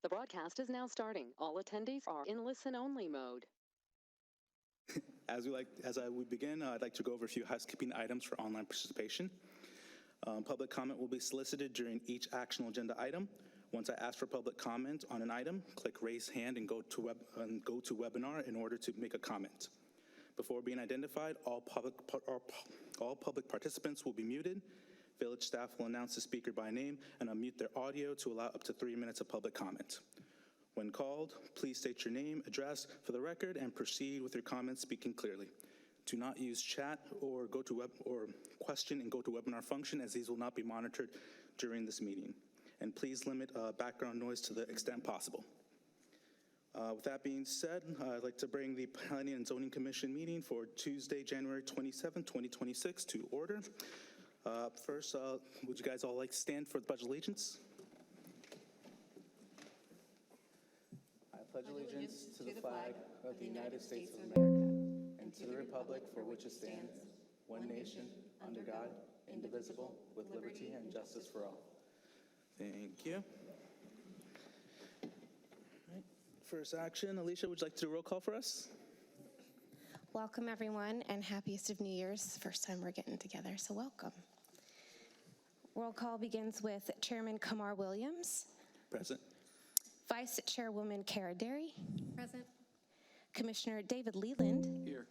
The broadcast is now starting. All attendees are in listen-only mode. As we begin, I'd like to go over a few housekeeping items for online participation. Public comment will be solicited during each actionable agenda item. Once I ask for public comment on an item, click raise hand and go to webinar in order to make a comment. Before being identified, all public participants will be muted. Village staff will announce the speaker by name and unmute their audio to allow up to 3 minutes of public comment. When called, please state your name, address for the record, and proceed with your comments speaking clearly. Do not use chat or question and go to webinar function, as these will not be monitored during this meeting. And please limit background noise to the extent possible. With that being said, I'd like to bring the Planning and Zoning Commission meeting for Tuesday, January 27, 2026 to order. First, would you guys all like to stand for the Pledge of Allegiance? I pledge allegiance to the flag of the United States of America and to the republic for which it stands, one nation, under God, indivisible, with liberty and justice for all. Thank you. Right. First action, Alicia, would you like to do a roll call for us? Welcome, everyone, and happiest of New Year's. First time we're getting together, so welcome. Roll call begins with Chairman Kamar Williams. Present. Vice Chairwoman Kara Derry. Present. Commissioner David Leland. Here.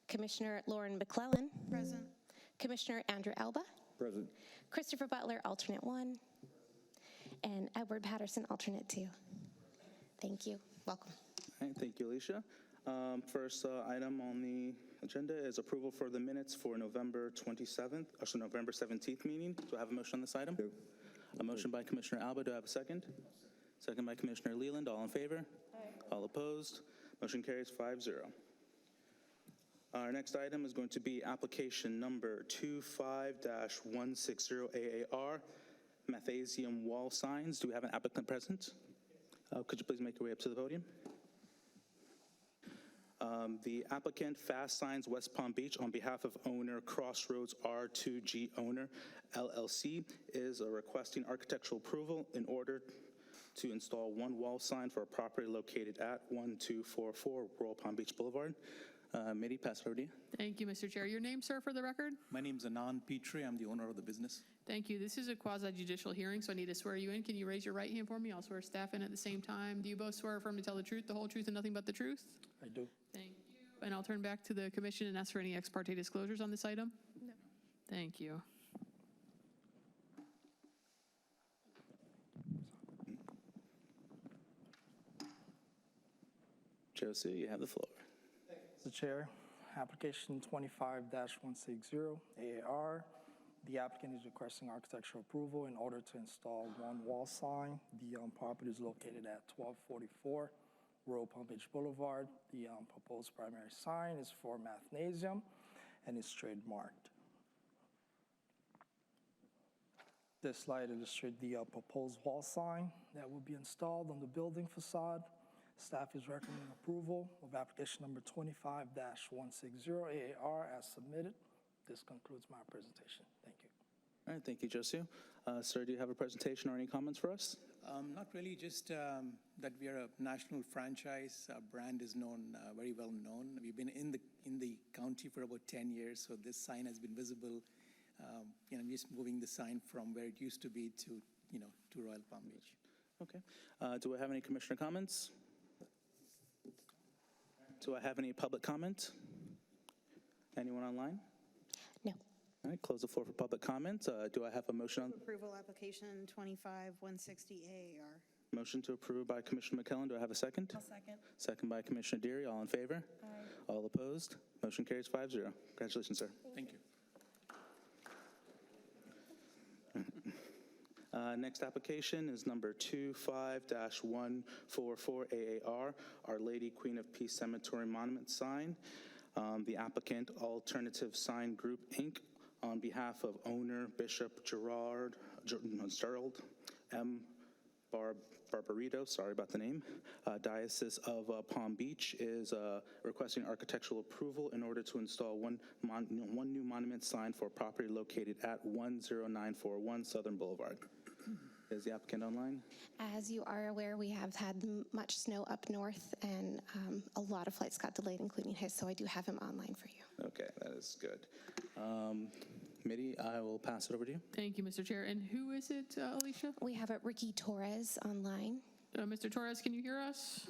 Commissioner Lauren McClellan. Present. Commissioner Andrew Alba. Present. Christopher Butler, alternate 1. And Edward Patterson, alternate 2. Thank you. Welcome. All right, thank you, Alicia. First item on the agenda is approval for the minutes for November 17th meeting. Do I have a motion on this item? No. A motion by Commissioner Alba. Do I have a second? Second by Commissioner Leland. All in favor? Aye. All opposed? Motion carries 5-0. Our next item is going to be application number 25-160 AAR, Mathesium wall signs. Do we have an applicant present? Could you please make your way up to the podium? The applicant, Fast Signs West Palm Beach, on behalf of owner Crossroads R2G Owner LLC, is requesting architectural approval in order to install one wall sign for a property located at 1244 Royal Palm Beach Boulevard. Mehdi, pass it over to you. Thank you, Mr. Chair. Your name, sir, for the record? My name is Anand Petrie. I'm the owner of the business. Thank you. This is a quasi-judicial hearing, so I need to swear you in. Can you raise your right hand for me? I'll swear staff in at the same time. Do you both swear or affirm to tell the truth, the whole truth, and nothing but the truth? I do. Thank you. And I'll turn back to the commission and ask for any ex parte disclosures on this item. No. Thank you. Josie, you have the floor. Mr. Chair, application 25-160 AAR. The applicant is requesting architectural approval in order to install one wall sign. The property is located at 1244 Royal Palm Beach Boulevard. The proposed primary sign is for Mathnasium and is trademarked. This slide illustrates the proposed wall sign that will be installed on the building facade. Staff is recommending approval of application number 25-160 AAR as submitted. This concludes my presentation. Thank you. All right, thank you, Josie. Sir, do you have a presentation or any comments for us? Not really, just that we are a national franchise. Our brand is known, very well known. We've been in the county for about 10 years, so this sign has been visible. Just moving the sign from where it used to be to Royal Palm Beach. Okay. Do I have any commissioner comments? Do I have any public comment? Anyone online? No. All right, close the floor for public comment. Do I have a motion on? Approval application 25-160 AAR. Motion to approve by Commissioner McKellen. Do I have a second? I'll second. Second by Commissioner Deary. All in favor? Aye. All opposed? Motion carries 5-0. Congratulations, sir. Thank you. Next application is number 25-144 AAR, Our Lady Queen of Peace Cemetery Monument Sign. The applicant, Alternative Sign Group, Inc., on behalf of owner Bishop Gerald M. Barbarito, sorry about the name, Diocese of Palm Beach, is requesting architectural approval in order to install one new monument sign for property located at 10941 Southern Boulevard. Is the applicant online? As you are aware, we have had much snow up north, and a lot of flights got delayed, including his, so I do have him online for you. Okay, that is good. Mitty, I will pass it over to you. Thank you, Mr. Chair. And who is it, Alicia? We have Ricky Torres online. Mr. Torres, can you hear us?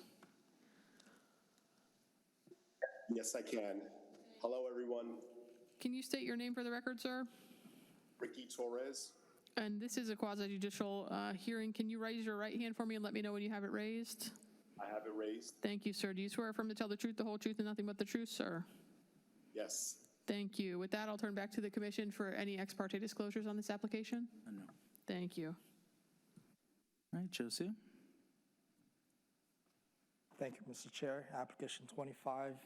Yes, I can. Hello, everyone. Can you state your name for the record, sir? Ricky Torres. And this is a quasi-judicial hearing. Can you raise your right hand for me and let me know when you have it raised? I have it raised. Thank you, sir. Do you swear affirm to tell the truth, the whole truth, and nothing but the truth, sir? Yes. Thank you. With that, I'll turn back to the commission for any ex parte disclosures on this application. No. Thank you. All right, Josu. Thank you, Mr. Chair. Application 25-144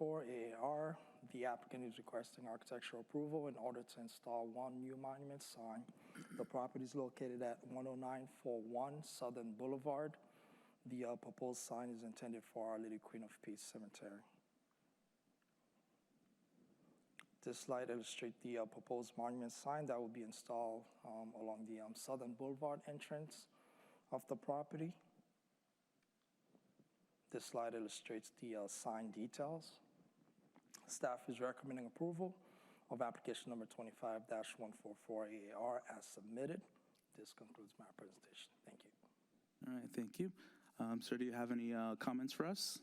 AAR. The applicant is requesting architectural approval in order to install one new monument sign. The property is located at 10941 Southern Boulevard. The proposed sign is intended for Our Lady Queen of Peace Cemetery. This slide illustrates the proposed monument sign that will be installed along the Southern Boulevard entrance of the property. This slide illustrates the sign details. Staff is recommending approval of application number 25-144 AAR as submitted. This concludes my presentation. Thank you. All right, thank you. Sir, do you have any comments for us?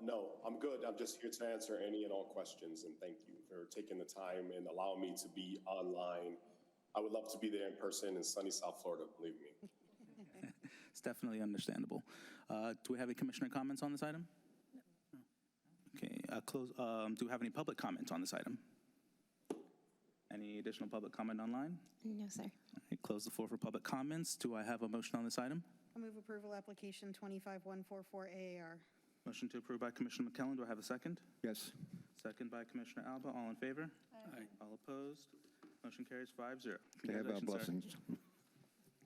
No, I'm good. I'm just here to answer any and all questions, and thank you for taking the time and allowing me to be online. I would love to be there in person in sunny South Florida, believe me. It's definitely understandable. Do we have any commissioner comments on this item? No. Okay, do we have any public comments on this item? Any additional public comment online? No, sir. All right, close the floor for public comments. Do I have a motion on this item? I move approval application 25144 AAR. Motion to approve by Commissioner McKellen. Do I have a second? Yes. Second by Commissioner Alba. All in favor? Aye. All opposed? Motion carries 5-0. They have our Congratulations, sir. blessings.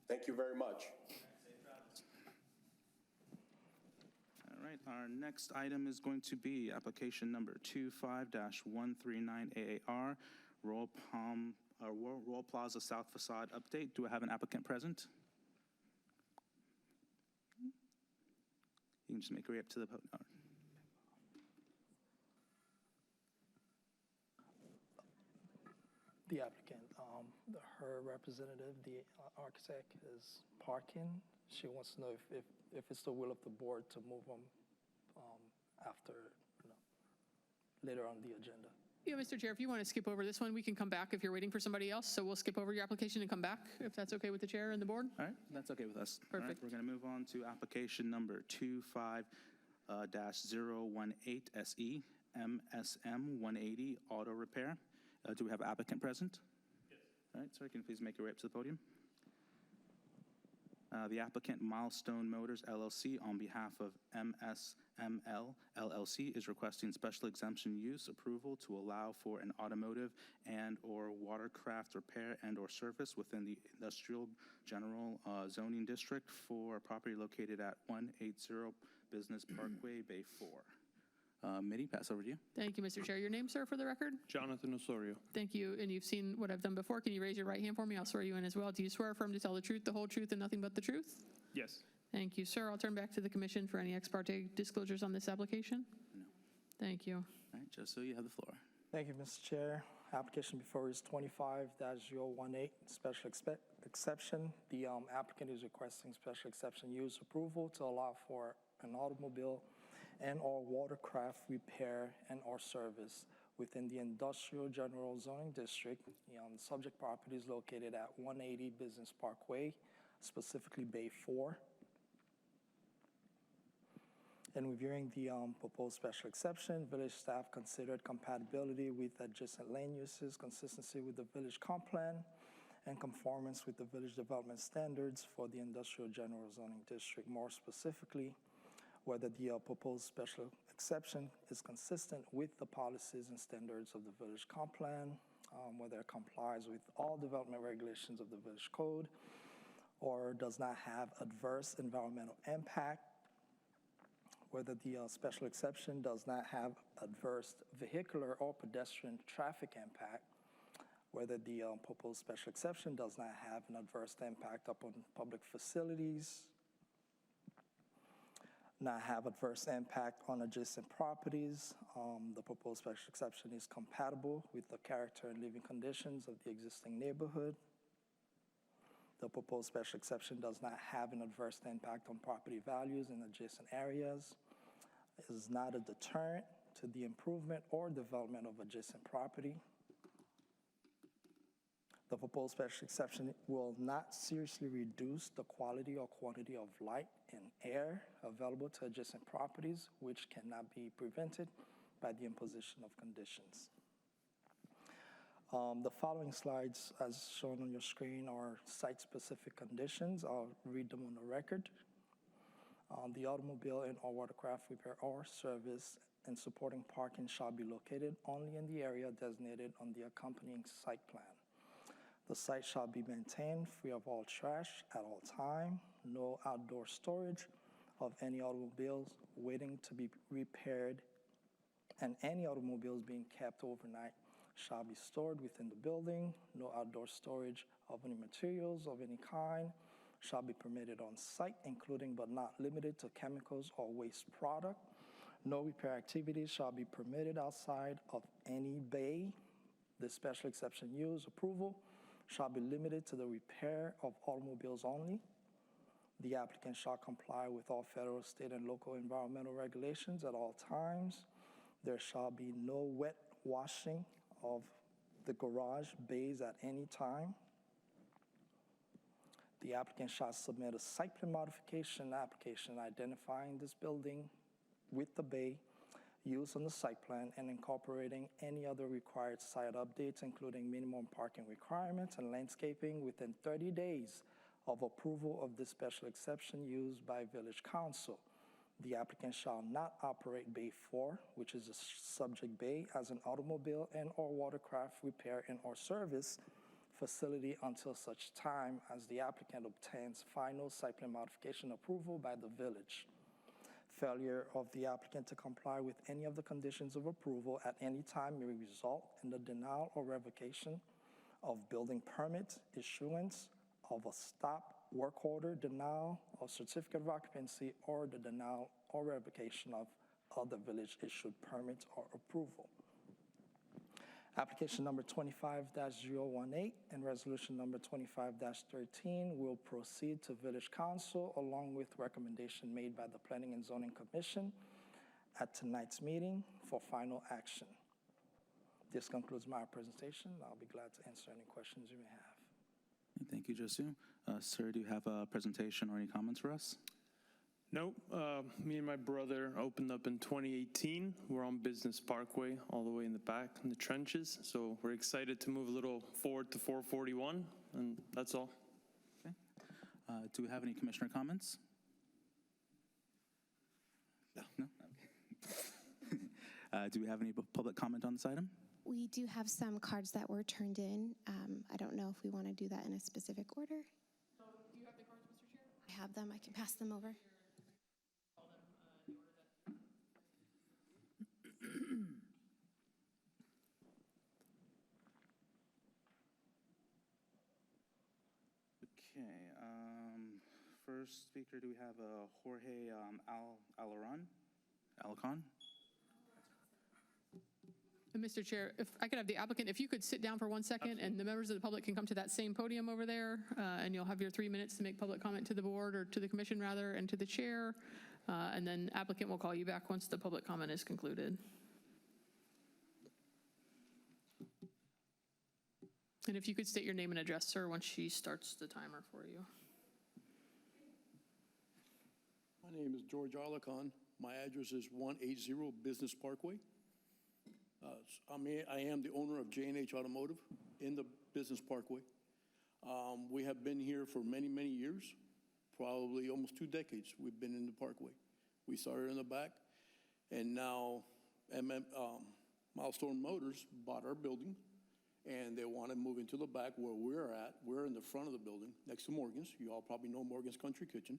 Thank you very much. All right, our next item is going to be application number 25-139 AAR, Royal Plaza South Facade Update. Do I have an applicant present? You can just make your way up to the podium. The applicant, her representative, the architect, is parking. She wants to know if it's the will of the board to move them after, later on the agenda. Yeah, Mr. Chair, if you want to skip over this one, we can come back if you're waiting for somebody else. So we'll skip over your application and come back, if that's okay with the chair and the board. All right, that's okay with us. All right, Perfect. we're going to move on to application number 25-018 SE, MSM 180 Auto Repair. Do we have an applicant present? Yes. All right, sir, can you please make your way up to the podium? The applicant, Milestone Motors LLC, on behalf of MSML LLC, is requesting special exemption use approval to allow for an automotive and/or watercraft repair and/or service within the Industrial General Zoning District for property located at 180 Business Parkway, Bay 4. Mitty, pass over to you. Thank you, Mr. Chair. Your name, sir, for the record? Jonathan Osorio. Thank you. And you've seen what I've done before. Can you raise your right hand for me? I'll swear you in as well. Do you swear affirm to tell the truth, the whole truth, and nothing but the truth? Yes. Thank you, sir. I'll turn back to the commission for any ex parte disclosures on this application. No. Thank you. All right, Josu, you have the floor. Thank you, Mr. Chair. Application before is 25-018, special exception. The applicant is requesting special exception use approval to allow for an automobile and/or watercraft repair and/or service within the Industrial General Zoning District. The subject property is located at 180 Business Parkway, specifically Bay 4. In reviewing the proposed special exception, village staff considered compatibility with adjacent land uses, consistency with the village comp plan, and conformance with the village development standards for the Industrial General Zoning District. More specifically, whether the proposed special exception is consistent with the policies and standards of the village comp plan, whether it complies with all development regulations of the village code, or does not have adverse environmental impact, whether the special exception does not have adverse vehicular or pedestrian traffic impact, whether the proposed special exception does not have an adverse impact upon public facilities, not have adverse impact on adjacent properties. The proposed special exception is compatible with the character and living conditions of the existing neighborhood. The proposed special exception does not have an adverse impact on property values in adjacent areas, is not a deterrent to the improvement or development of adjacent property. The proposed special exception will not seriously reduce the quality or quantity of light and air available to adjacent properties, which cannot be prevented by the imposition of conditions. The following slides, as shown on your screen, are site-specific conditions. I'll read them on the record. The automobile and/or watercraft repair or service and supporting parking shall be located only in the area designated on the accompanying site plan. The site shall be maintained free of all trash at all time. No outdoor storage of any automobiles waiting to be repaired, and any automobiles being kept overnight shall be stored within the building. No outdoor storage of any materials of any kind shall be permitted on site, including but not limited to chemicals or waste product. No repair activities shall be permitted outside of any bay. The special exception use approval shall be limited to the repair of automobiles only. The applicant shall comply with all federal, state, and local environmental regulations at all times. There shall be no wet washing of the garage bays at any time. The applicant shall submit a site plan modification application identifying this building with the bay used on the site plan and incorporating any other required site updates, including minimum parking requirements and landscaping, within 30 days of approval of this special exception used by Village Council. The applicant shall not operate Bay 4, which is a subject bay, as an automobile and/or watercraft repair and/or service facility until such time as the applicant obtains final site plan modification approval by the village. Failure of the applicant to comply with any of the conditions of approval at any time may result in the denial or revocation of building permit, issuance of a stop work order, denial of certificate of occupancy, or the denial or revocation of other village-issued permits or approval. Application number 25-018 and resolution number 25-13 will proceed to Village Council along with recommendation made by the Planning and Zoning Commission at tonight's meeting for final action. This concludes my presentation. I'll be glad to answer any questions you may have. Thank you, Josu. Sir, do you have a presentation or any comments for us? Nope. Me and my brother opened up in 2018. We're on Business Parkway, all the way in the back in the trenches. So we're excited to move a little forward to 441, and that's all. Okay. Do we have any commissioner comments? No. Okay. Do we have any public comment on this item? We do have some cards that were turned in. I don't know if we want to do that in a specific order. So do you have the cards, Mr. Chair? I have them. I can pass them over. Okay. First speaker, do we have Jorge Alarcon? Mr. Chair, if I could have the applicant, if you could sit down for 1 second, and the members of the public can come to that same podium over there, and you'll have your 3 minutes to make public comment to the board, or to the commission rather, and to the chair, and then applicant will call you back once the public comment is concluded. And if you could state your name and address, sir, once she starts the timer for you. My name is George Alarcon. My address is 180 Business Parkway. I am the owner of J&H Automotive in the Business Parkway. We have been here for many, many years, probably almost 2 decades we've been in the Parkway. We started in the back, and now Milestone Motors bought our building, and they want to move into the back where we're at. We're in the front of the building, next to Morgan's. You all probably know Morgan's Country Kitchen.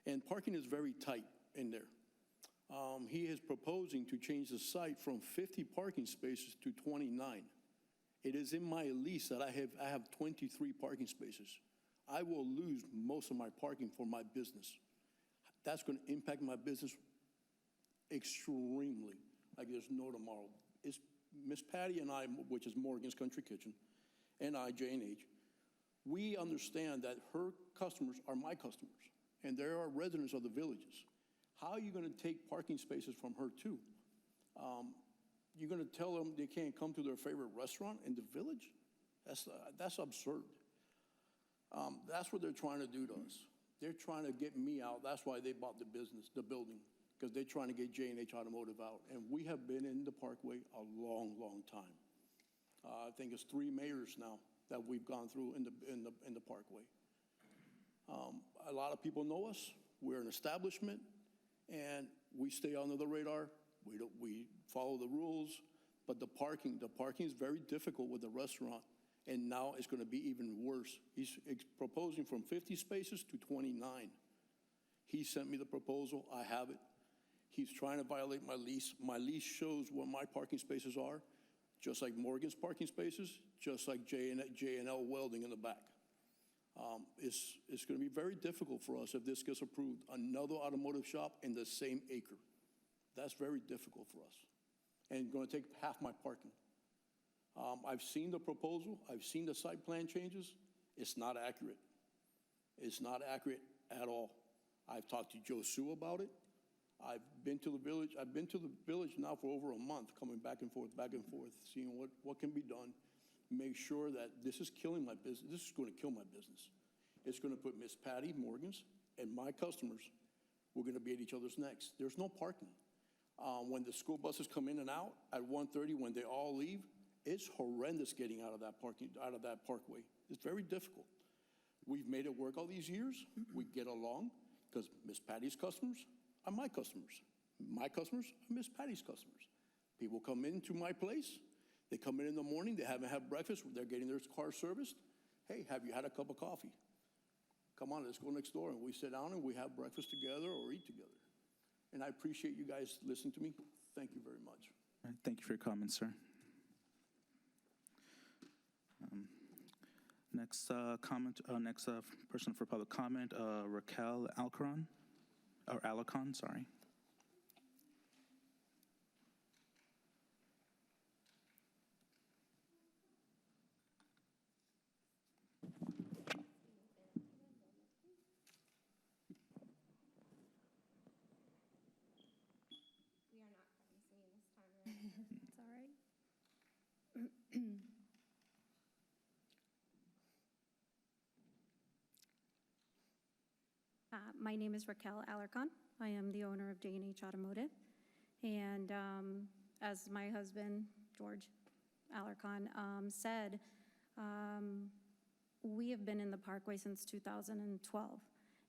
And parking is very tight in there. He is proposing to change the site from 50 parking spaces to 29. It is in my lease that I have 23 parking spaces. I will lose most of my parking for my business. That's going to impact my business extremely, like there's no tomorrow. It's Miss Patty and I, which is Morgan's Country Kitchen, and I, J&H, we understand that her customers are my customers, and they are residents of the villages. How are you going to take parking spaces from her too? You're going to tell them they can't come to their favorite restaurant in the village? That's absurd. That's what they're trying to do to us. They're trying to get me out. That's why they bought the business, the building, because they're trying to get J&H Automotive out. And we have been in the Parkway a long, long time. I think it's 3 mayors now that we've gone through in the Parkway. A lot of people know us. We're an establishment, and we stay under the radar. We follow the rules, but the parking is very difficult with the restaurant, and now it's going to be even worse. He's proposing from 50 spaces to 29. He sent me the proposal. I have it. He's trying to violate my lease. My lease shows what my parking spaces are, just like Morgan's parking spaces, just like J&L Welding in the back. It's going to be very difficult for us if this gets approved. Another automotive shop in the same acre. That's very difficult for us, and going to take half my parking. I've seen the proposal. I've seen the site plan changes. It's not accurate. It's not accurate at all. I've talked to Joe Sue about it. I've been to the village. I've been to the village now for over a month, coming back and forth, seeing what can be done. Make sure that this is killing my business. This is going to kill my business. It's going to put Miss Patty Morgan's and my customers, we're going to be at each other's necks. There's no parking. When the school buses come in and out at 1:30, when they all leave, it's horrendous getting out of that parkway. It's very difficult. We've made it work all these years. We get along because Miss Patty's customers are my customers. My customers are Miss Patty's customers. People come into my place. They come in the morning. They haven't had breakfast. They're getting their car serviced. Hey, have you had a cup of coffee? Come on, let's go next door. And we sit down and we have breakfast together or eat together. And I appreciate you guys listening to me. Thank you very much. All right, thank you for your comments, sir. Next person for public comment, Raquel Alarcon, sorry. It's all right. My name is Raquel Alarcon. I am the owner of J&H Automotive. And as my husband, George Alarcon, said, we have been in the Parkway since 2012.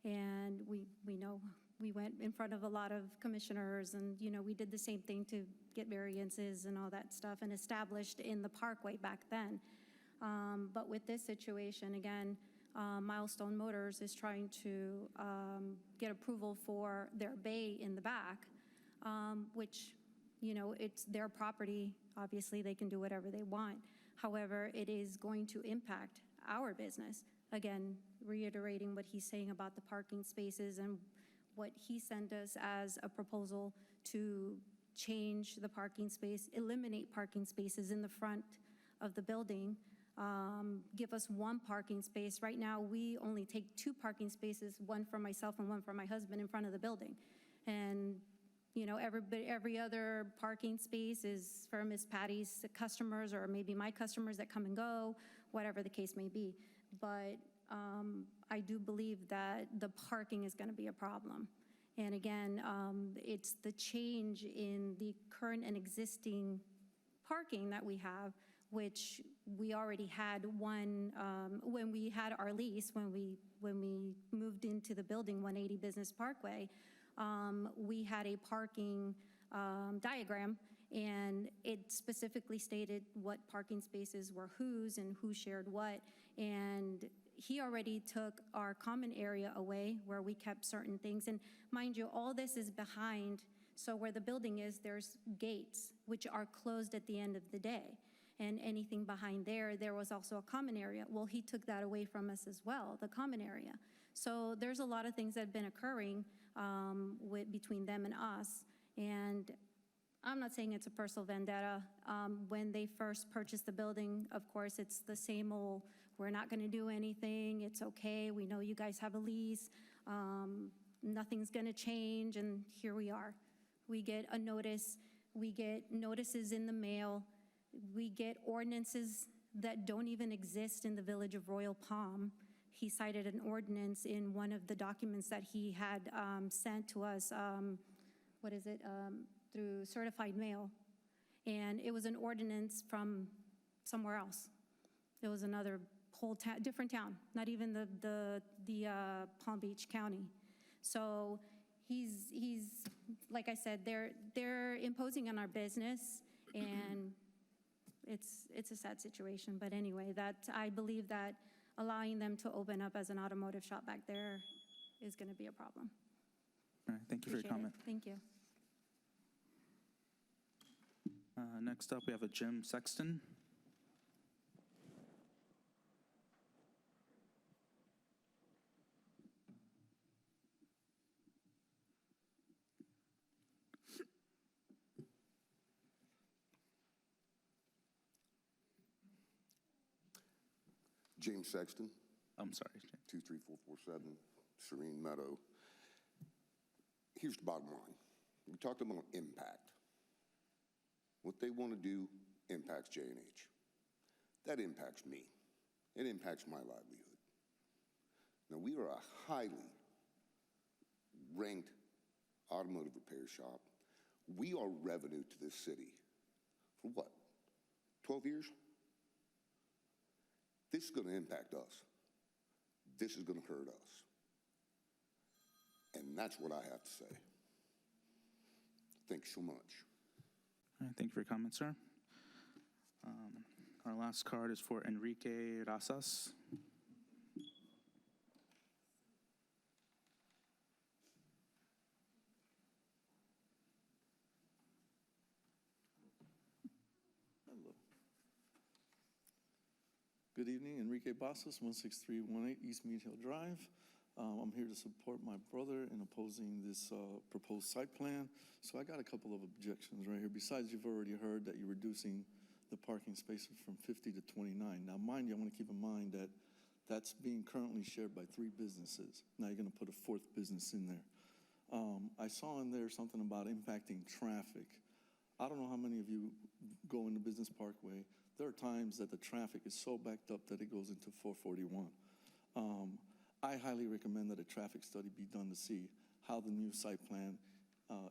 And we know we went in front of a lot of commissioners and, we did the same thing to get variances and all that stuff and established in the Parkway back then. But with this situation, again, Milestone Motors is trying to get approval for their bay in the back, which, it's their property. Obviously, they can do whatever they want. However, it is going to impact our business. Again, reiterating what he's saying about the parking spaces and what he sent us as a proposal to change the parking space, eliminate parking spaces in the front of the building, give us 1 parking space. Right now, we only take 2 parking spaces, 1 for myself and 1 for my husband in front of the building. And, every other parking space is for Miss Patty's customers or maybe my customers that come and go, whatever the case may be. But I do believe that the parking is going to be a problem. And again, it's the change in the current and existing parking that we have, which we already had one when we had our lease, when we moved into the building, 180 Business Parkway, we had a parking diagram, and it specifically stated what parking spaces were whose and who shared what. And he already took our common area away where we kept certain things. And mind you, all this is behind, so where the building is, there's gates, which are closed at the end of the day. and anything behind there, there was also a common area. Well, he took that away from us as well, the common area. So there's a lot of things that have been occurring between them and us. And I'm not saying it's a personal vendetta. When they first purchased the building, of course, it's the same old, we're not going to do anything, it's okay, we know you guys have a lease, nothing's going to change, and here we are. We get a notice, we get notices in the mail, we get ordinances that don't even exist in the village of Royal Palm. He cited an ordinance in one of the documents that he had sent to us, through certified mail. And it was an ordinance from somewhere else. It was another whole different town, not even the Palm Beach County. So he's like I said, they're imposing on our business, and it's a sad situation. But anyway, I believe that allowing them to open up as an automotive shop back there is going to be a problem. All right, thank you for your Appreciate it. comment. Thank you. Next up, we have a Jim Sexton. James Sexton, I'm sorry. 23447 Serene Meadow. Here's the bottom line. We talked about impact. What they want to do impacts J&H. That impacts me. It impacts my livelihood. Now, we are a highly ranked automotive repair shop. We are revenue to this city for what, 12 years? This is going to impact us. This is going to hurt us. And that's what I have to say. Thanks so much. All right, thank you for your comment, sir. Our last card is for Enrique Razas. Hello. Good evening, Enrique Basas, 16318 East Mead Hill Drive. I'm here to support my brother in opposing this proposed site plan. So I got a couple of objections right here. Besides, you've already heard that you're reducing the parking spaces from 50 to 29. Now, mind you, I want to keep in mind that that's being currently shared by 3 businesses. Now you're going to put a 4th business in there. I saw in there something about impacting traffic. I don't know how many of you go into Business Parkway. There are times that the traffic is so backed up that it goes into 441. I highly recommend that a traffic study be done to see how the new site plan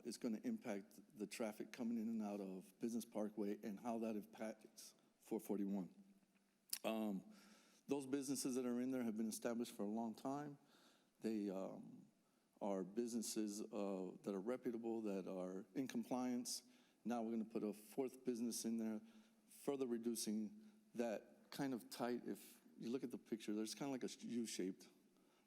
is going to impact the traffic coming in and out of Business Parkway and how that impacts 441. Those businesses that are in there have been established for a long time. They are businesses that are reputable, that are in compliance. Now we're going to put a 4th business in there, further reducing that kind of tight. If you look at the picture, there's kind of like a U-shaped.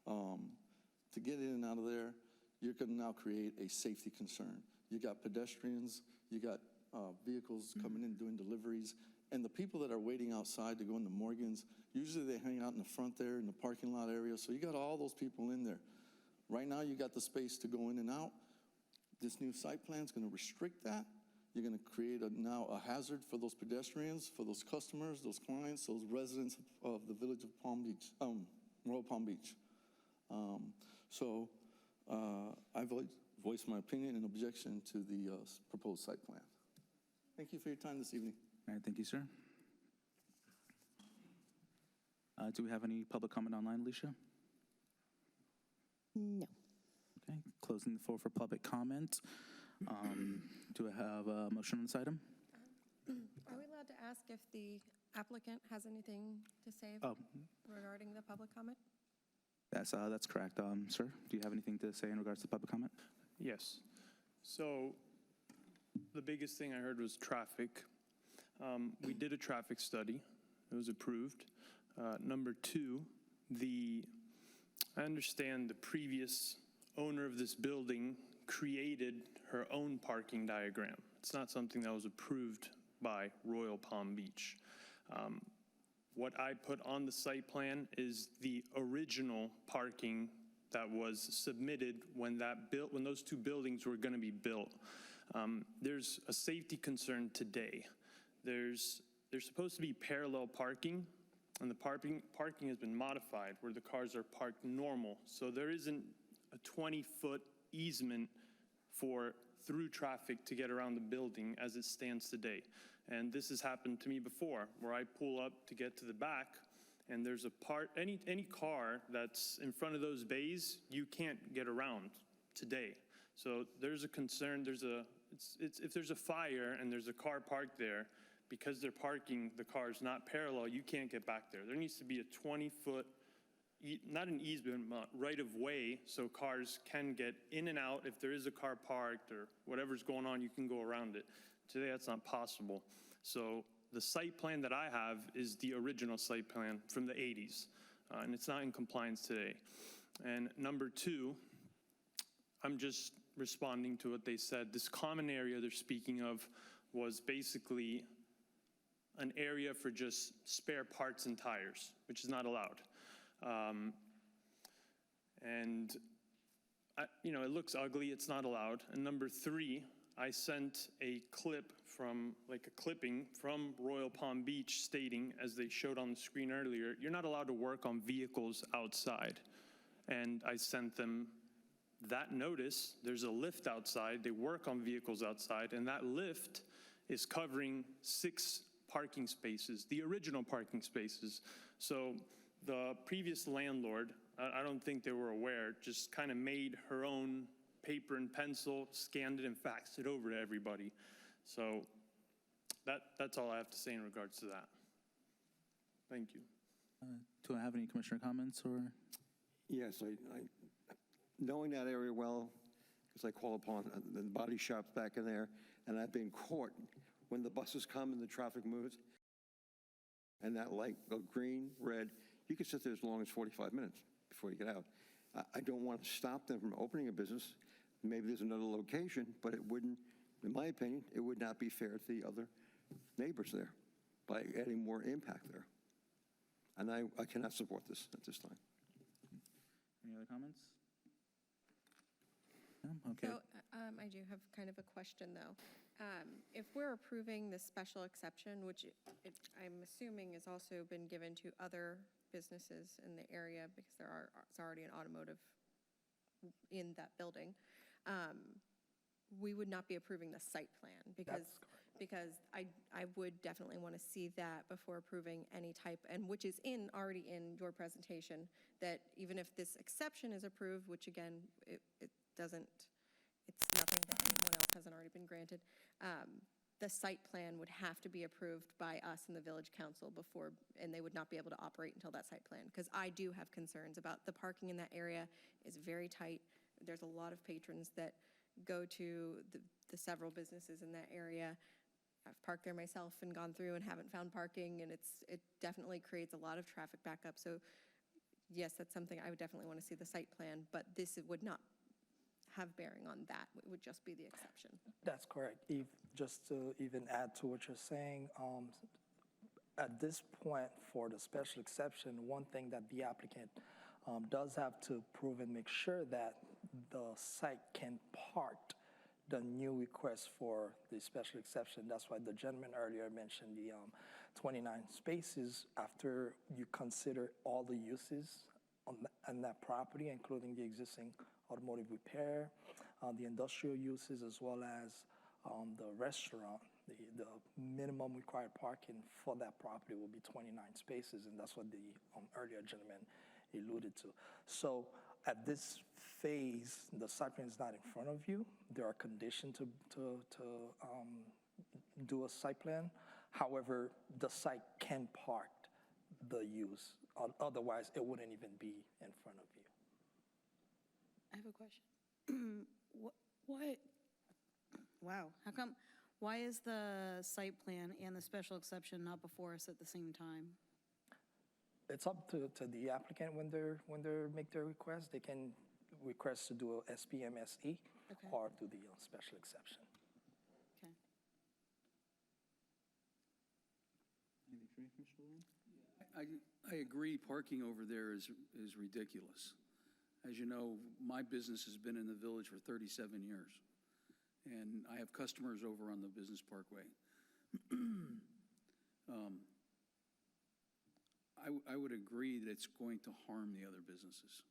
To get in and out of there, you're going to now create a safety concern. You got pedestrians, you got vehicles coming in doing deliveries, and the people that are waiting outside to go into Morgan's, usually they hang out in the front there in the parking lot area, so you got all those people in there. Right now, you got the space to go in and out. This new site plan is going to restrict that. You're going to create now a hazard for those pedestrians, for those customers, those clients, those residents of the village of Palm Beach, Royal Palm Beach. I voiced my opinion and objection to the proposed site plan. Thank you for your time this evening. All right, thank you, sir. Do we have any public comment online, Alicia? No. Okay, closing the floor for public comment. Do I have a motion on this item? Are we allowed to ask if the applicant has anything to say regarding the public comment? That's correct. Sir, do you have anything to say in regards to public comment? Yes. So the biggest thing I heard was traffic. We did a traffic study. It was approved. Number 2, I understand the previous owner of this building created her own parking diagram. It's not something that was approved by Royal Palm Beach. What I put on the site plan is the original parking that was submitted when those two buildings were going to be built. There's a safety concern today. There's supposed to be parallel parking, and the parking has been modified where the cars are parked normal. So there isn't a 20-foot easement for through traffic to get around the building as it stands today. And this has happened to me before, where I pull up to get to the back, and there's any car that's in front of those bays, you can't get around today. So there's a concern, if there's a fire and there's a car parked there, because they're parking the cars not parallel, you can't get back there. There needs to be a 20-foot, not an easement, but right of way, so cars can get in and out. If there is a car parked or whatever's going on, you can go around it. Today, that's not possible. So the site plan that I have is the original site plan from the 80s, and it's not in compliance today. And number two, I'm just responding to what they said. This common area they're speaking of was basically an area for just spare parts and tires, which is not allowed. It looks ugly, it's not allowed. And number three, I sent a clipping from Royal Palm Beach stating, as they showed on the screen earlier, you're not allowed to work on vehicles outside. And I sent them that notice. There's a lift outside, they work on vehicles outside, and that lift is covering 6 parking spaces, the original parking spaces. So the previous landlord, I don't think they were aware, just kind of made her own paper and pencil, scanned it and faxed it over to everybody. So that's all I have to say in regards to that. Thank you. Do I have any commissioner comments or? Yes, I knowing that area well, because I call upon the body shops back in there, and I've been caught when the buses come and the traffic moves, and that light go green, red, you can sit there as long as 45 minutes before you get out. I don't want to stop them from opening a business. Maybe there's another location, but it wouldn't, in my opinion, it would not be fair to the other neighbors there by adding more impact there. And I cannot support this at this time. Any other comments? No? Okay. So I do have kind of a question, though. If we're approving this special exception, which I'm assuming has also been given to other businesses in the area because it's already an automotive in that building, we would not be approving the site plan because I would definitely want to see that before approving any type, and which is already in your presentation, that even if this exception is approved, which again, it's nothing that anyone else hasn't already been granted, the site plan would have to be approved by us and the village council before, and they would not be able to operate until that site plan. Because I do have concerns about the parking in that area is very tight. There's a lot of patrons that go to the several businesses in that area. I've parked there myself and gone through and haven't found parking, and it definitely creates a lot of traffic backup. So yes, that's something I would definitely want to see the site plan, but this would not have bearing on that. It would just be the exception. That's correct. Just to even add to what you're saying, at this point for the special exception, one thing that the applicant does have to prove and make sure that the site can park the new request for the special exception. That's why the gentleman earlier mentioned the 29 spaces after you consider all the uses on that property, including the existing automotive repair, the industrial uses, as well as the restaurant. The minimum required parking for that property will be 29 spaces, and that's what the earlier gentleman alluded to. So at this phase, the site plan is not in front of you. There are conditions to do a site plan. However, the site can park the use. Otherwise, it wouldn't even be in front of you. I have a question. Why is the site plan and the special exception not before us at the same time? It's up to the applicant when they make their request. They can request to do a SPMSE or do the special exception. Anything from you, I agree, parking over there is ridiculous. As you know, my business has been in the village for 37 years, and I have customers over on the Business Parkway. I would agree that it's going to harm the other businesses.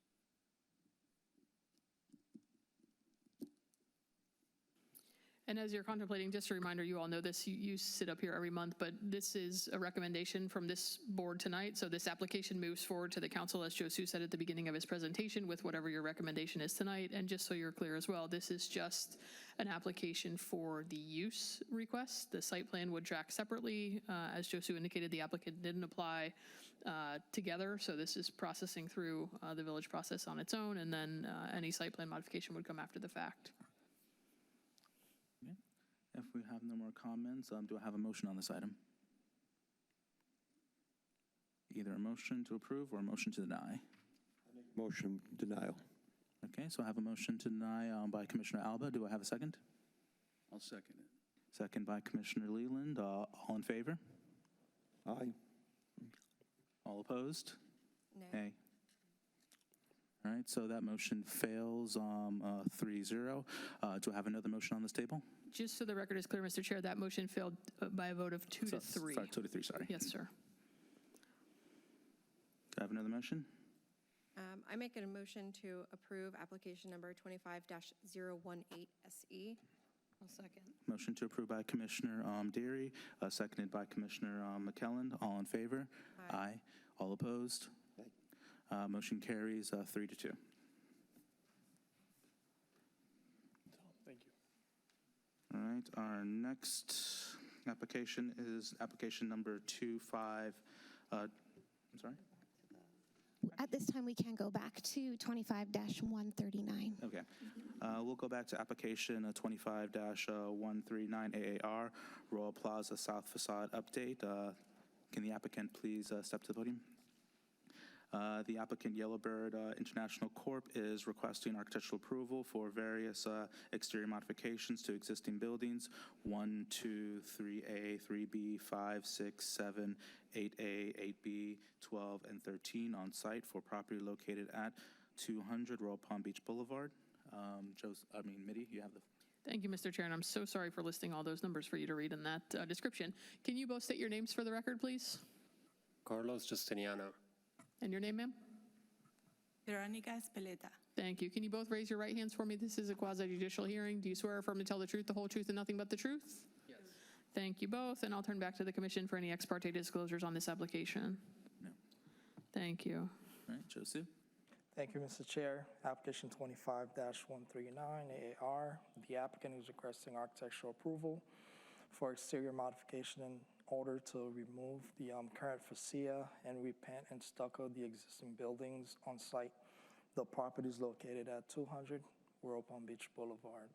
And as you're contemplating, just a reminder, you all know this, you sit up here every month, but this is a recommendation from this board tonight. So this application moves forward to the council, as Josu said at the beginning of his presentation, with whatever your recommendation is tonight. And just so you're clear as well, this is just an application for the use request. The site plan would track separately. As Josu indicated, the applicant didn't apply together. So this is processing through the village process on its own, and then any site plan modification would come after the fact. If we have no more comments, do I have a motion on this item? Either a motion to approve or a motion to deny. Motion denial. Okay, so I have a motion to deny by Commissioner Alba. Do I have a second? I'll second it. Second by Commissioner Leland. All in favor? Aye. All opposed? No. Nay. All right, so that motion fails 3-0. Do I have another motion on this table? Just so the record is clear, Mr. Chair, that motion failed by a vote of 2 to 3. Sorry, 2 to 3, sorry. Yes, sir. Do I have another motion? I make a motion to approve application number 25-018SE. I'll second. Motion to approve by Commissioner Deary, seconded by Commissioner McKellen. All in favor? Aye. All opposed? Motion carries 3 to 2. Thank you. All right, our next application is application number 25, I'm sorry? At this time, we can go back to 25-139. Okay. We'll go back to application 25-139 AAR, Royal Plaza South Facade Update. Can the applicant please step to the podium? The applicant Yellowbird International Corp. is requesting architectural approval for various exterior modifications to existing buildings, 1, 2, 3A, 3B, 5, 6, 7, 8A, 8B, 12, and 13 on site for property located at 200 Royal Palm Beach Boulevard. Mitty, you have the... Thank you, Mr. Chair, and I'm so sorry for listing all those numbers for you to read in that description. Can you both state your names for the record, please? Carlos Justiniano. And your name, ma'am? Veronica Espeleta. Thank you. Can you both raise your right hands for me? This is a quasi-judicial hearing. Do you swear or affirm to tell the truth, the whole truth, and nothing but the truth? Yes. Thank you both, and I'll turn back to the commission for any ex parte disclosures on this application. No. Thank you. All right, Josu. Thank you, Mr. Chair. Application 25-139 AAR. The applicant is requesting architectural approval for exterior modification in order to remove the current fascia and repaint and stucco the existing buildings on site. The property is located at 200 Royal Palm Beach Boulevard.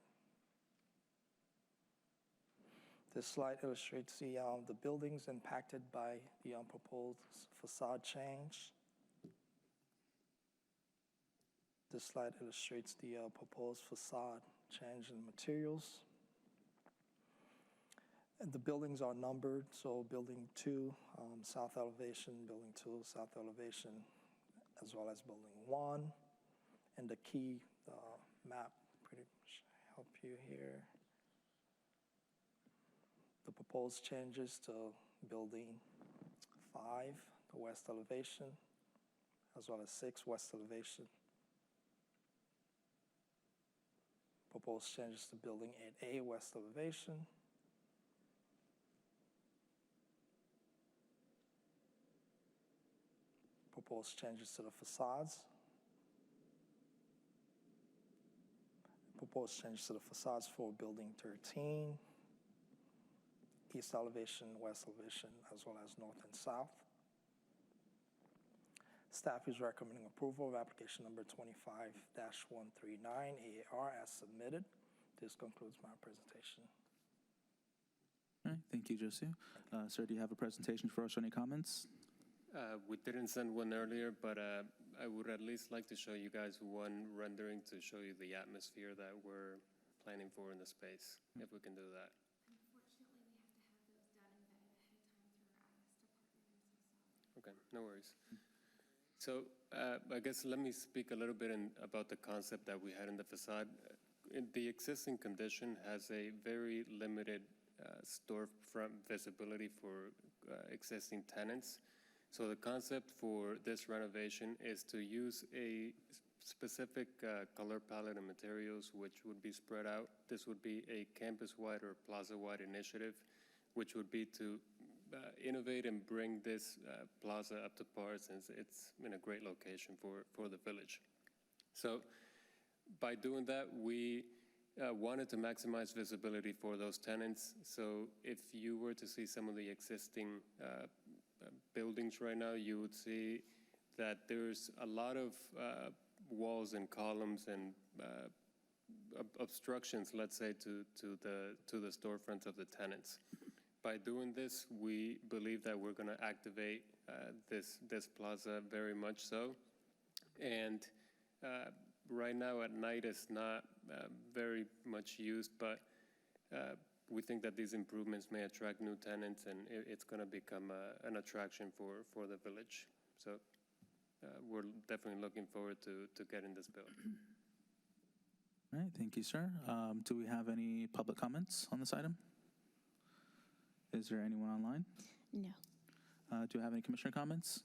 This slide illustrates the buildings impacted by the proposed facade change. This slide illustrates the proposed facade change in materials. And the buildings are numbered, so building 2, south elevation, building 2, south elevation, as well as building 1. And the key map pretty much help you here. The proposed changes to building 5, the west elevation, as well as 6, west elevation. Proposed changes to building 8A, west elevation. Proposed changes to the facades. Proposed changes to the facades for building 13, east elevation, west elevation, as well as north and south. Staff is recommending approval of application number 25-139 AAR as submitted. This concludes my presentation. All right, thank you, Josu. Sir, do you have a presentation for us or any comments? We didn't send one earlier, but I would at least like to show you guys one rendering to show you the atmosphere that we're planning for in the space, if we can do that. Unfortunately, we have to have those done and vetted ahead of time through our department. I'm so sorry. Okay. no worries. So I guess let me speak a little bit about the concept that we had in the facade. The existing condition has a very limited storefront visibility for existing tenants. So the concept for this renovation is to use a specific color palette and materials which would be spread out. This would be a campus-wide or plaza-wide initiative, which would be to innovate and bring this plaza up to par, since it's in a great location for the village. So by doing that, we wanted to maximize visibility for those tenants. So if you were to see some of the existing buildings right now, you would see that there's a lot of walls and columns and obstructions, let's say, to the storefronts of the tenants. By doing this, we believe that we're going to activate this plaza very much so. And right now at night it's not very much used, but we think that these improvements may attract new tenants, and it's going to become an attraction for the village. So we're definitely looking forward to getting this built. All right, thank you, sir. Do we have any public comments on this item? Is there anyone online? No. Do we have any commissioner comments?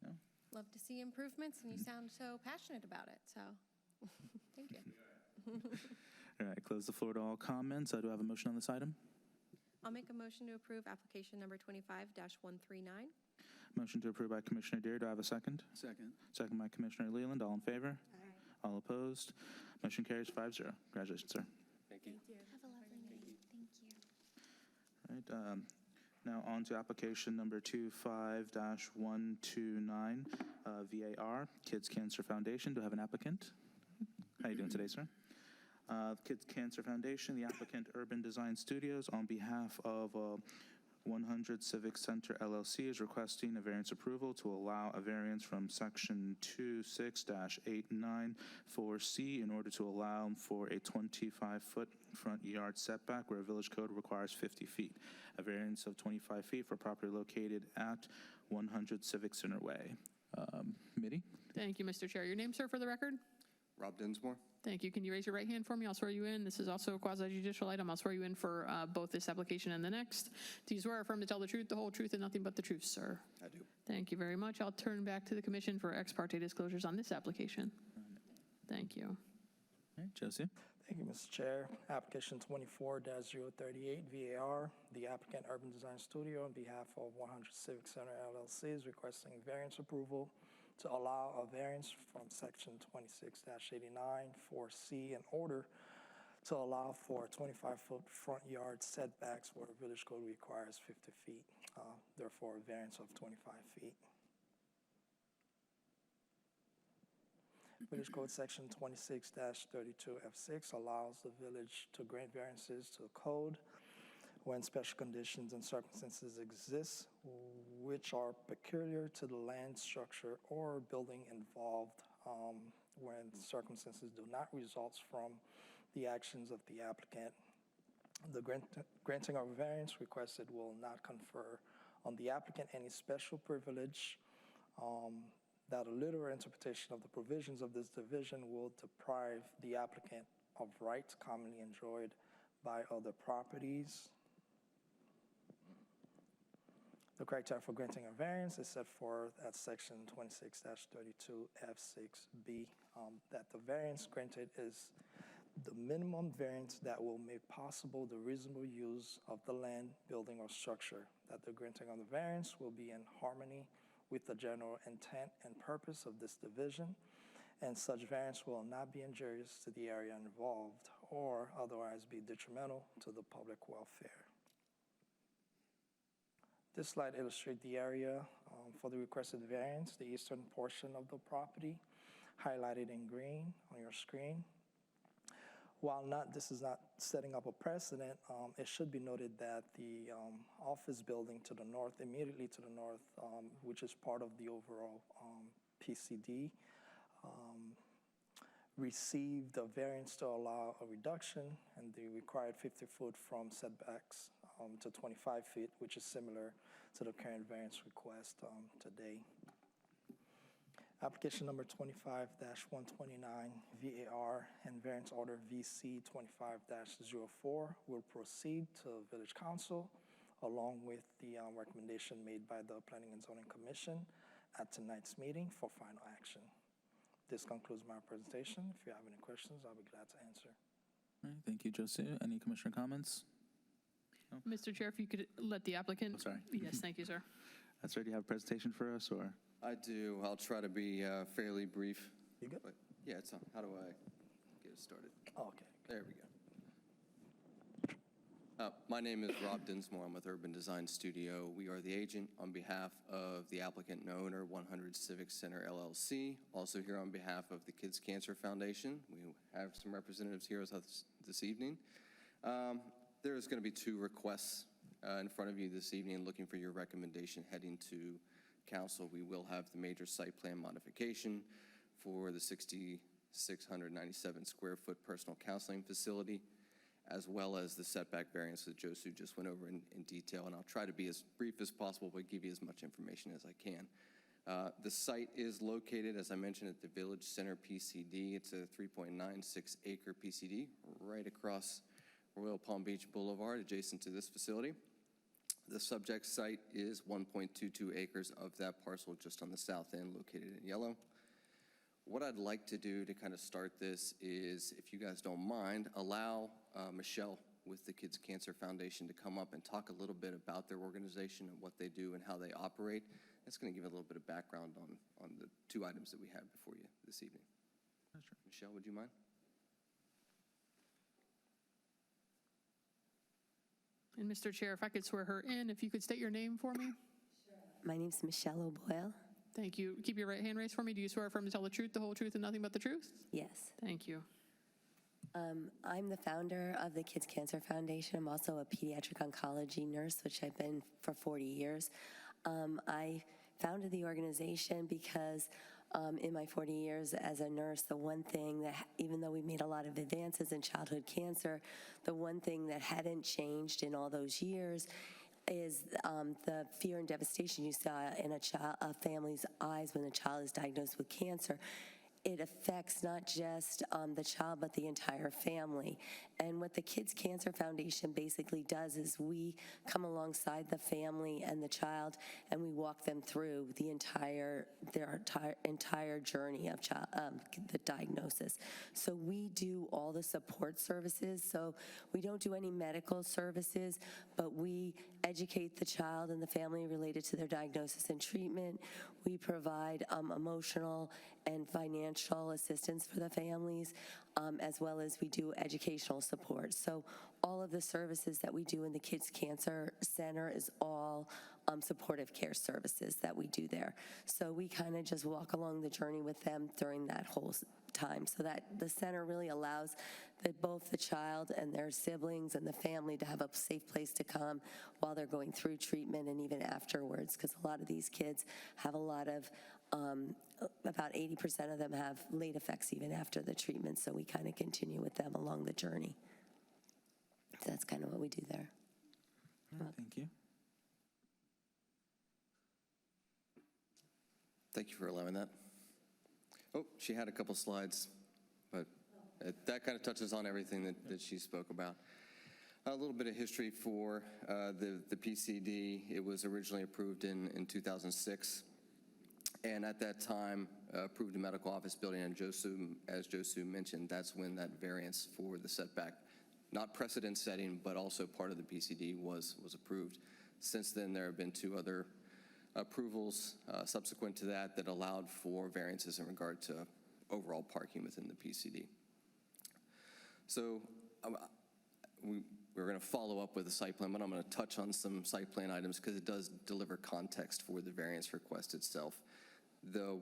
No? Love to see improvements, and you sound so passionate about it, so thank you. All right, close the floor to all comments. Do I have a motion on this item? I'll make a motion to approve application number 25-139. Motion to approve by Commissioner Deere. Do I have a second? Second. Second by Commissioner Leland. All in favor? Aye. All opposed? Motion carries 5-0. Congratulations, sir. Thank you. Have a lovely night. Thank you. All right, now on to application number 25-129, VAR, Kids Cancer Foundation. Do I have an applicant? How are you doing today, sir? Kids Cancer Foundation, the applicant Urban Design Studios, on behalf of 100 Civic Center LLC, is requesting a variance approval to allow a variance from section 26-894C in order to allow for a 25-foot front yard setback where village code requires 50 feet. A variance of 25 feet for property located at 100 Civic Center Way. Mitty? Thank you, Mr. Chair. Your name, sir, for the record? Rob Dinsmore. Thank you. Can you raise your right hand for me? I'll swear you in. This is also a quasi-judicial item. I'll swear you in for both this application and the next. Do you swear or affirm to tell the truth, the whole truth, and nothing but the truth, sir? I do. Thank you very much. I'll turn back to the commission for ex parte disclosures on this application. Thank you. All right, Josie? Thank you, Mr. Chair. Application 24-038 VAR, the applicant Urban Design Studio on behalf of 100 Civic Center LLC is requesting variance approval to allow a variance from section 26-89-4C in order to allow for 25-foot front yard setbacks where the village code requires 50 feet, therefore a variance of 25 feet. Village Code Section 26-32F6 allows the village to grant variances to the code when special conditions and circumstances exist which are peculiar to the land structure or building involved, when circumstances do not result from the actions of the applicant. The granting of variance requested will not confer on the applicant any special privilege, that a literal interpretation of the provisions of this division will deprive the applicant of rights commonly enjoyed by other properties. The criteria for granting a variance is set forth at section 26-32F6B, that the variance granted is the minimum variance that will make possible the reasonable use of the land, building, or structure, that the granting of the variance will be in harmony with the general intent and purpose of this division, and such variance will not be injurious to the area involved or otherwise be detrimental to the public welfare. This slide illustrates the area for the requested variance, the eastern portion of the property, highlighted in green on your screen. While this is not setting up a precedent, it should be noted that the office building to the north, immediately to the north, which is part of the overall PCD, received a variance to allow a reduction, and the required 50-foot from setbacks to 25 feet, which is similar to the current variance request today. Application number 25-129, VAR, and variance order VC 25-04 will proceed to Village Council along with the recommendation made by the Planning and Zoning Commission at tonight's meeting for final action. This concludes my presentation. If you have any questions, I'll be glad to answer. All right, thank you, Josu. Any commissioner comments? Mr. Chair, if you could let the applicant. Oh, sorry. Yes, thank you, sir. That's right. Do you have a presentation for us, or? I do. I'll try to be fairly brief. You good? But yeah, it's on. How do I get it started? Oh, okay. There we go. My name is Rob Dinsmore. I'm with Urban Design Studio. We are the agent on behalf of the applicant and owner, 100 Civic Center LLC. Also here on behalf of the Kids Cancer Foundation. We have some representatives here with us this evening. There is going to be two requests in front of you this evening, looking for your recommendation heading to council. We will have the major site plan modification for the 6,697 square foot personal counseling facility, as well as the setback variance that Josu just went over in detail. And I'll try to be as brief as possible, but give you as much information as I can. The site is located, as I mentioned, at the Village Center PCD. It's a 3.96 acre PCD right across Royal Palm Beach Boulevard, adjacent to this facility. The subject site is 1.22 acres of that parcel just on the south end, located in yellow. What I'd like to do to kind of start this is, if you guys don't mind, allow Michelle with the Kids Cancer Foundation to come up and talk a little bit about their organization and what they do and how they operate. That's going to give a little bit of background on the two items that we have before you this evening. Sure. Michelle, would you mind? And Mr. Chair, if I could swear her in, if you could state your name for me. My name's Michelle O'Boyle. Thank you. Keep your right hand raised for me. Do you swear affirm to tell the truth, the whole truth, and nothing but the truth? Yes. Thank you. I'm the founder of the Kids Cancer Foundation. I'm also a pediatric oncology nurse, which I've been for 40 years. I founded the organization because in my 40 years as a nurse, the one thing that, even though we made a lot of advances in childhood cancer, the one thing that hadn't changed in all those years is the fear and devastation you saw in a family's eyes when a child is diagnosed with cancer. It affects not just the child, but the entire family. And what the Kids Cancer Foundation basically does is we come alongside the family and the child, and we walk them through their entire journey of the diagnosis. So we do all the support services. So we don't do any medical services, but we educate the child and the family related to their diagnosis and treatment. We provide emotional and financial assistance for the families, as well as we do educational support. So all of the services that we do in the Kids Cancer Center is all supportive care services that we do there. So we kind of just walk along the journey with them during that whole time, so that the center really allows both the child and their siblings and the family to have a safe place to come while they're going through treatment and even afterwards, because a lot of these kids have a lot of about 80% of them have late effects even after the treatment, so we kind of continue with them along the journey. So that's kind of what we do there. Thank you. Thank you for allowing that. Oh, she had a couple slides, but that kind of touches on everything that she spoke about. A little bit of history for the PCD. It was originally approved in 2006. And at that time, approved a medical office building, and as Josu mentioned, that's when that variance for the setback, not precedent setting, but also part of the PCD was approved. Since then, there have been two other approvals subsequent to that allowed for variances in regard to overall parking within the PCD. So we're going to follow up with a site plan, but I'm going to touch on some site plan items because it does deliver context for the variance request itself. The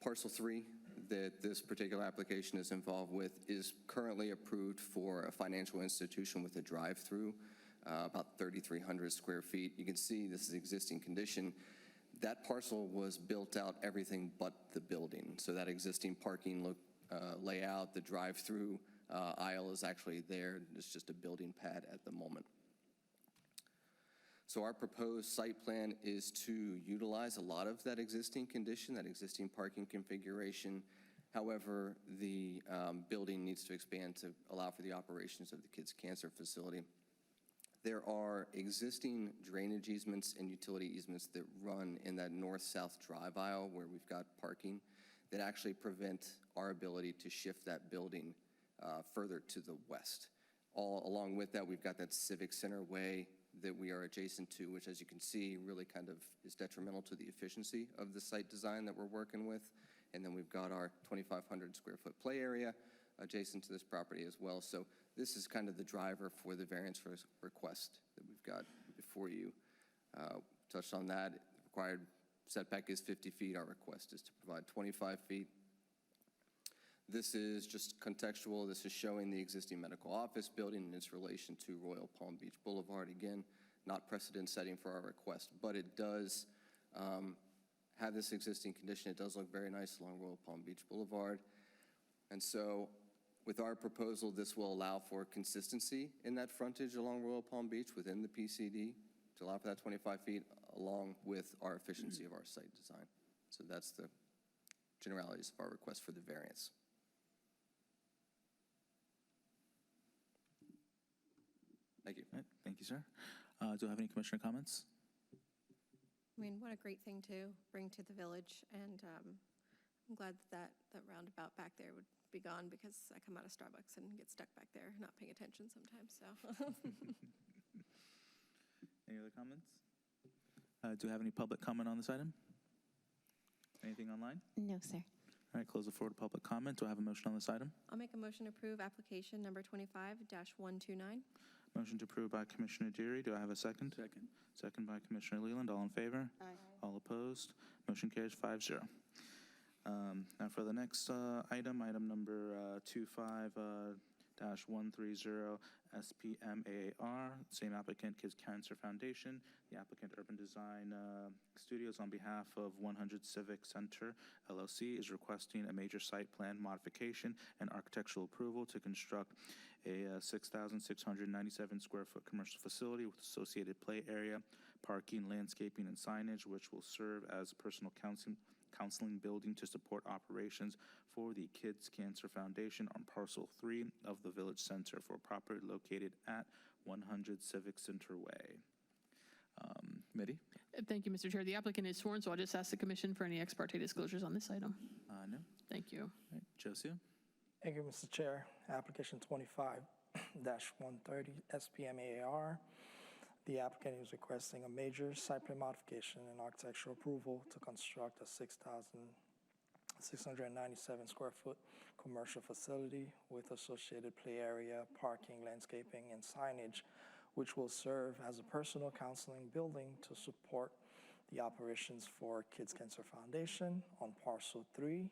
parcel 3 that this particular application is involved with is currently approved for a financial institution with a drive-through, about 3,300 square feet. You can see this is existing condition. That parcel was built out everything but the building. So that existing parking layout, the drive-through aisle is actually there. It's just a building pad at the moment. So our proposed site plan is to utilize a lot of that existing condition, that existing parking configuration. However, the building needs to expand to allow for the operations of the kids' cancer facility. There are existing drainage easements and utility easements that run in that north-south drive aisle where we've got parking that actually prevent our ability to shift that building further to the west. Along with that, we've got that Civic Center Way that we are adjacent to, which, as you can see, really kind of is detrimental to the efficiency of the site design that we're working with. And then we've got our 2,500 square foot play area adjacent to this property as well. So this is kind of the driver for the variance request that we've got before you. Touched on that. Required setback is 50 feet. Our request is to provide 25 feet. This is just contextual. This is showing the existing medical office building and its relation to Royal Palm Beach Boulevard. Again, not precedent setting for our request, but it does have this existing condition. It does look very nice along Royal Palm Beach Boulevard. And so with our proposal, this will allow for consistency in that frontage along Royal Palm Beach within the PCD to allow for that 25 feet along with our efficiency of our site design. So that's the generalities of our request for the variance. Thank you. All right, thank you, sir. Do I have any commissioner comments? I mean, what a great thing to bring to the village, and I'm glad that roundabout back there would be gone, because I come out of Starbucks and get stuck back there, not paying attention sometimes, so. Any other comments? Do we have any public comment on this item? Anything online? No, sir. All right, close the floor to public comment. Do I have a motion on this item? I'll make a motion to approve application number 25-129. Motion to approve by Commissioner Deary. Do I have a second? Second. Second by Commissioner Leland. All in favor? Aye. All opposed? Motion carries 5-0. Now for the next item, item number 25-130 SPMAAR, same applicant, Kids Cancer Foundation. The applicant, Urban Design Studios, on behalf of 100 Civic Center LLC, is requesting a major site plan modification and architectural approval to construct a 6,697 square foot commercial facility with associated play area, parking, landscaping, and signage, which will serve as a personal counseling building to support operations for the Kids Cancer Foundation on parcel 3 of the Village Center for property located at 100 Civic Center Way. Mitty? Thank you, Mr. Chair. The applicant is sworn, so I'll just ask the commission for any ex parte disclosures on this item. No. Thank you. All right, Josie? Thank you, Mr. Chair. Application 25-130 SPMAAR. The applicant is requesting a major site plan modification and architectural approval to construct a 6,697 square foot commercial facility with associated play area, parking, landscaping, and signage, which will serve as a personal counseling building to support the operations for Kids Cancer Foundation on parcel 3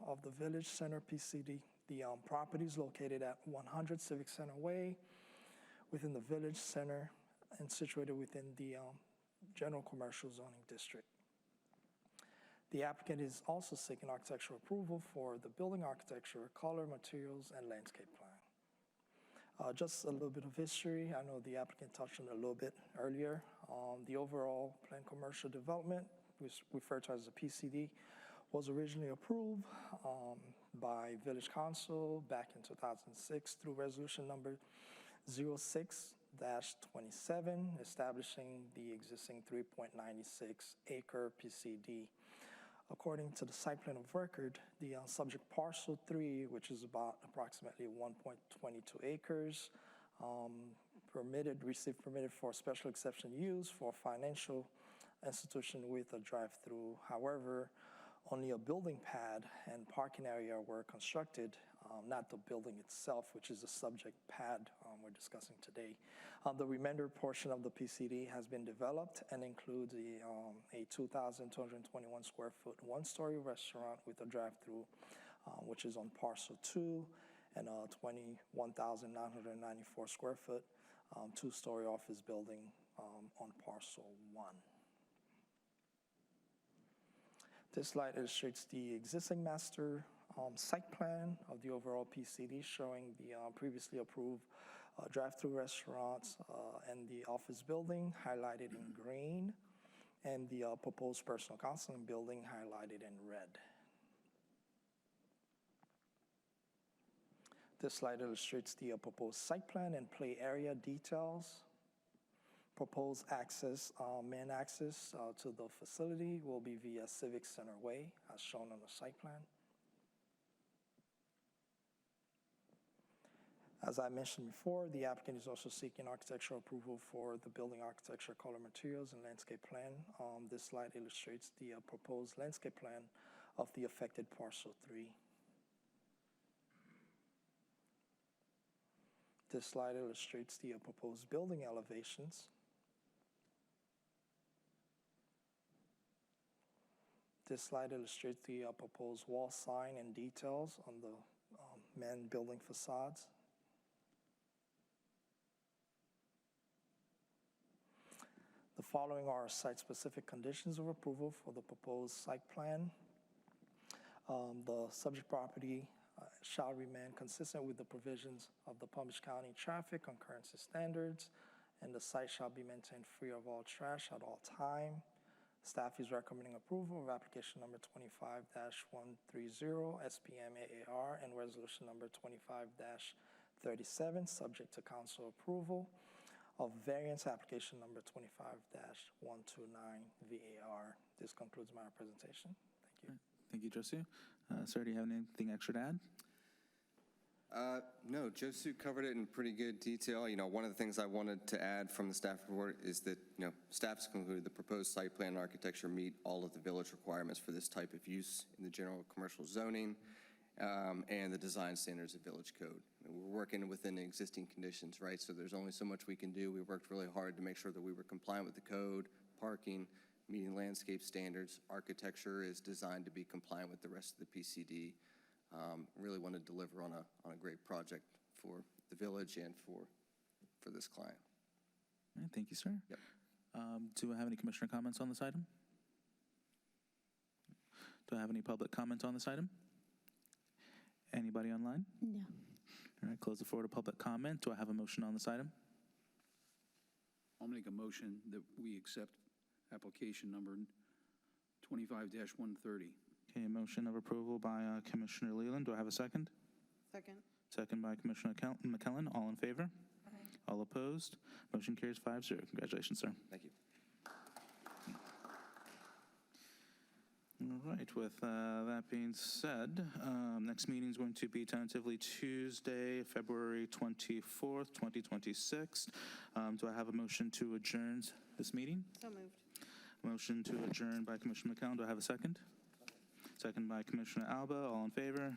of the Village Center PCD. The property is located at 100 Civic Center Way within the Village Center and situated within the General Commercial Zoning District. The applicant is also seeking architectural approval for the building architecture, color, materials, and landscape plan. Just a little bit of history. I know the applicant touched on it a little bit earlier. The overall planned commercial development, which referred to as the PCD, was originally approved by Village Council back in 2006 through resolution number 06-27, establishing the existing 3.96 acre PCD. According to the site plan of record, the subject parcel 3, which is about approximately 1.22 acres, received permitted for special exception use for financial institution with a drive-through. However, only a building pad and parking area were constructed, not the building itself, which is the subject pad we're discussing today. The remainder portion of the PCD has been developed and includes a 2,221 square foot one-story restaurant with a drive-through, which is on parcel 2, and a 21,994 square foot two-story office building on parcel 1. This slide illustrates the existing master site plan of the overall PCD, showing the previously approved drive-through restaurants, and the office building highlighted in green, and the proposed personal counseling building highlighted in red. This slide illustrates the proposed site plan and play area details. Proposed access, main access to the facility will be via Civic Center Way, as shown on the site plan. As I mentioned before, the applicant is also seeking architectural approval for the building architecture, color materials, and landscape plan. This slide illustrates the proposed landscape plan of the affected parcel 3. This slide illustrates the proposed building elevations. This slide illustrates the proposed wall sign and details on the main building facades. The following are site-specific conditions of approval for the proposed site plan. The subject property shall remain consistent with the provisions of the Palm Beach County Traffic Concurrency Standards, and the site shall be maintained free of all trash at all time. Staff is recommending approval of application number 25-130, SPM AAR, and resolution number 25-37, subject to council approval of variance application number 25-129 VAR. This concludes my presentation. Thank you. Thank you, Josu. Sir, do you have anything extra to add? No, Josu covered it in pretty good detail. One of the things I wanted to add from the staff report is that, staff's concluded the proposed site plan and architecture meet all of the village requirements for this type of use in the general commercial zoning and the design standards of village code. We're working within the existing conditions, right? So there's only so much we can do. We worked really hard to make sure that we were compliant with the code, parking, meeting landscape standards. Architecture is designed to be compliant with the rest of the PCD. Really want to deliver on a great project for the village and for this client. All right, thank you, sir. Yep. Do I have any commissioner comments on this item? Do I have any public comment on this item? Anybody online? No. All right, close the floor to public comment. Do I have a motion on this item? I'll make a motion that we accept application number 25-130. Okay, a motion of approval by Commissioner Leland. Do I have a second? Second. Second by Commissioner McKellen. All in favor? All opposed? Motion carries 5-0. Congratulations, sir. Thank you. All right, with that being said, next meeting is going to be tentatively Tuesday, February 24th, 2026. Do I have a motion to adjourn this meeting? So moved. Motion to adjourn by Commissioner McCollum. Do I have a second? Second by Commissioner Alba. All in favor?